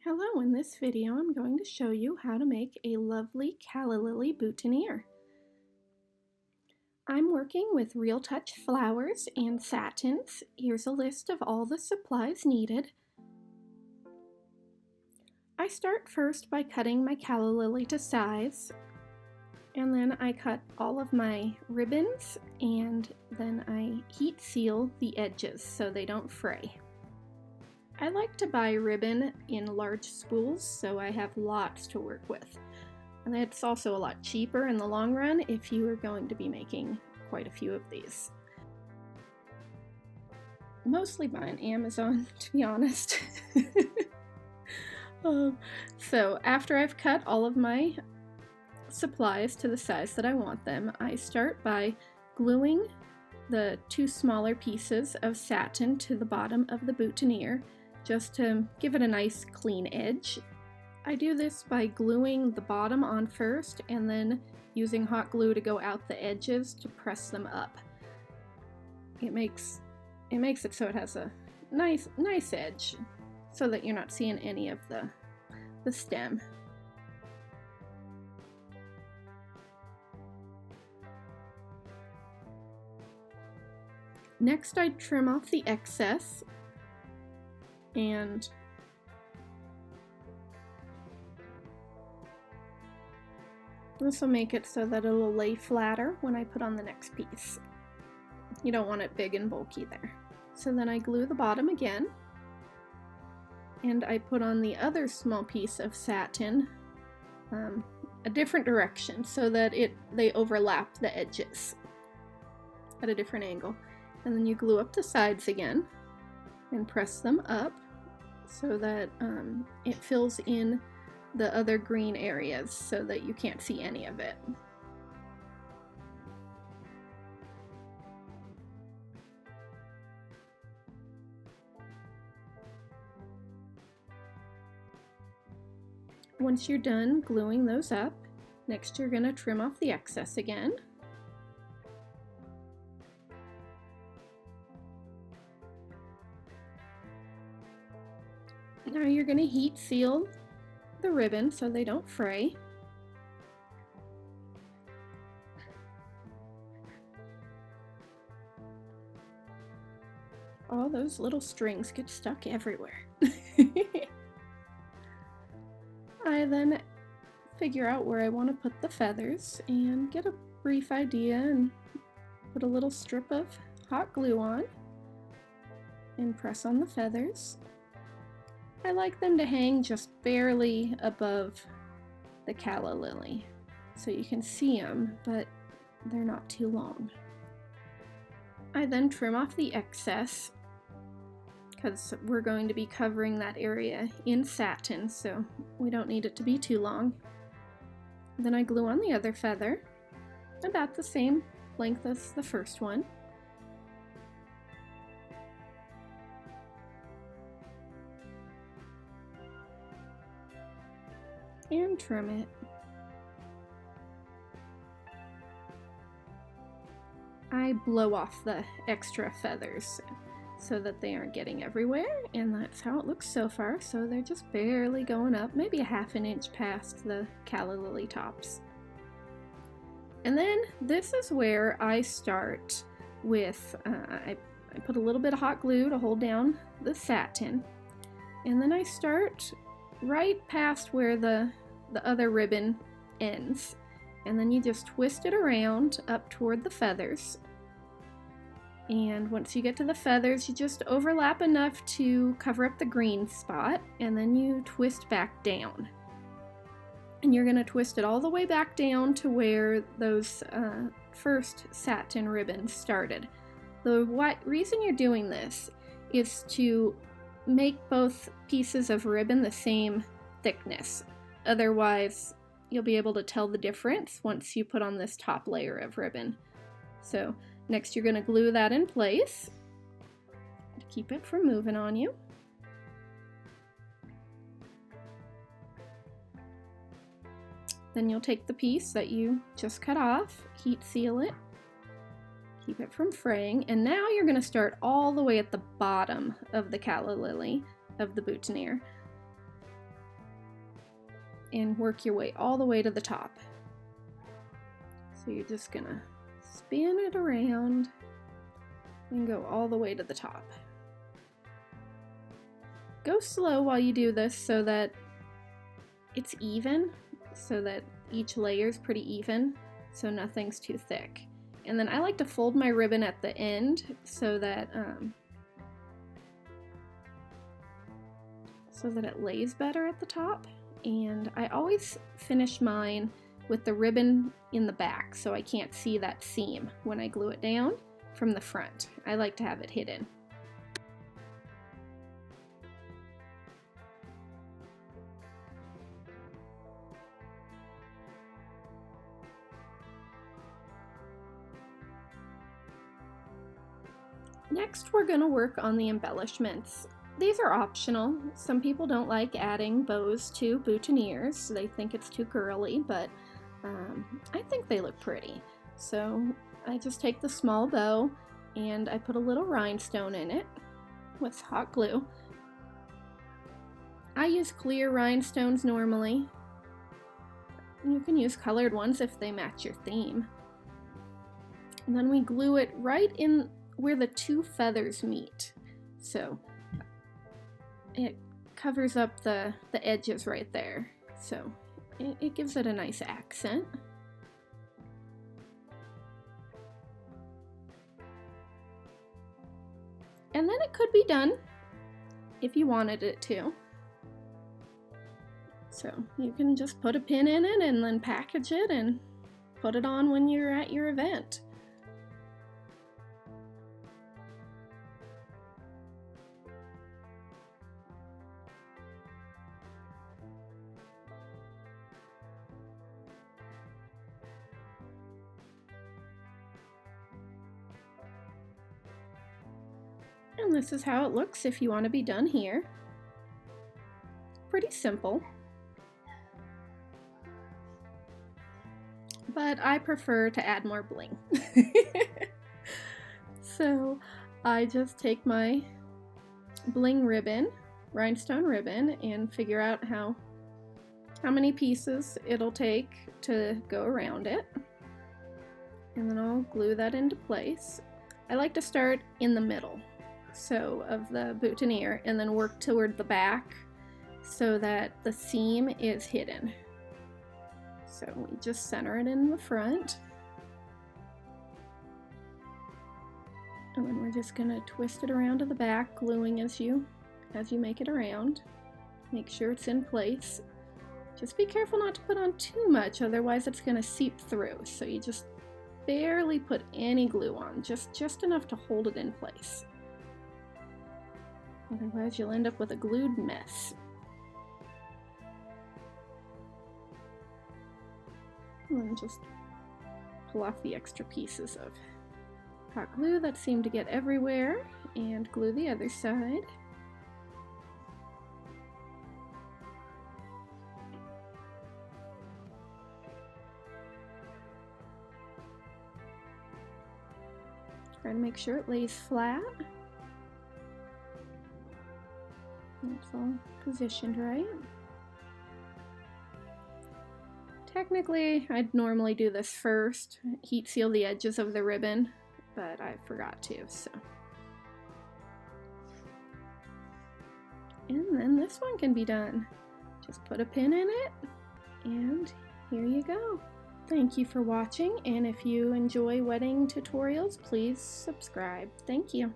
Hello, in this video I'm going to show you how to make a lovely calla lily boutonniere. I'm working with Real Touch flowers and satins. Here's a list of all the supplies needed. I start first by cutting my calla lily to size, and then I cut all of my ribbons, and then I heat seal the edges so they don't fray. I like to buy ribbon in large spools so I have lots to work with. And it's also a lot cheaper in the long run if you are going to be making quite a few of these. Mostly buy on Amazon, to be honest. So after I've cut all of my supplies to the size that I want them, I start by gluing the two smaller pieces of satin to the bottom of the boutonniere, just to give it a nice clean edge. I do this by gluing the bottom on first and then using hot glue to go out the edges to press them up. It makes it so it has a nice edge so that you're not seeing any of the stem. Next, I trim off the excess, and this will make it so that it'll lay flatter when I put on the next piece. You don't want it big and bulky there. So then I glue the bottom again, and I put on the other small piece of satin a different direction so that they overlap the edges at a different angle. And then you glue up the sides again and press them up so that it fills in the other green areas so that you can't see any of it. Once you're done gluing those up, next you're going to trim off the excess again. Now you're going to heat seal the ribbon so they don't fray. All those little strings get stuck everywhere. I then figure out where I want to put the feathers and get a brief idea and put a little strip of hot glue on and press on the feathers. I like them to hang just barely above the calla lily so you can see them, but they're not too long. I then trim off the excess because we're going to be covering that area in satin, so we don't need it to be too long. Then I glue on the other feather, about the same length as the first one. And trim it. I blow off the extra feathers so that they aren't getting everywhere, and that's how it looks so far. So they're just barely going up, maybe a half an inch past the calla lily tops. And then this is where I start with, I put a little bit of hot glue to hold down the satin, and then I start right past where the other ribbon ends, and then you just twist it around up toward the feathers. And once you get to the feathers, you just overlap enough to cover up the green spot, and then you twist back down. And you're going to twist it all the way back down to where those first satin ribbons started. The reason you're doing this is to make both pieces of ribbon the same thickness. Otherwise, you'll be able to tell the difference once you put on this top layer of ribbon. So next you're going to glue that in place to keep it from moving on you. Then you'll take the piece that you just cut off, heat seal it, keep it from fraying, and now you're going to start all the way at the bottom of the calla lily of the boutonniere. and work your way all the way to the top. So you're just gonna spin it around and go all the way to the top. Go slow while you do this so that it's even, so that each layer is pretty even, so nothing's too thick. And then I like to fold my ribbon at the end so that it lays better at the top. And I always finish mine with the ribbon in the back so I can't see that seam when I glue it down from the front. I like to have it hidden. Next, we're going to work on the embellishments. These are optional. Some people don't like adding bows to boutonnieres. They think it's too girly, but I think they look pretty. So I just take the small bow and I put a little rhinestone in it with hot glue. I use clear rhinestones normally. You can use colored ones if they match your theme. And then we glue it right in where the two feathers meet. So it covers up the edges right there. So it gives it a nice accent. And then it could be done if you wanted it to. So you can just put a pin in it and then package it and put it on when you're at your event. And this is how it looks if you want to be done here. Pretty simple. But I prefer to add more bling. So I just take my bling ribbon, rhinestone ribbon, and figure out how many pieces it'll take to go around it. And then I'll glue that into place. I like to start in the middle, so of the boutonniere, and then work toward the back so that the seam is hidden. So we just center it in the front. And then we're just gonna twist it around to the back, gluing as you make it around. Make sure it's in place. Just be careful not to put on too much, otherwise it's gonna seep through. So you just barely put any glue on, just enough to hold it in place. Otherwise you'll end up with a glued mess. And then just pull off the extra pieces of hot glue that seem to get everywhere and glue the other side. Try to make sure it lays flat. And it's all positioned right. Technically, I'd normally do this first, heat seal the edges of the ribbon, but I forgot to, so. And then this one can be done. Just put a pin in it, and here you go. Thank you for watching, and if you enjoy wedding tutorials, please subscribe. Thank you.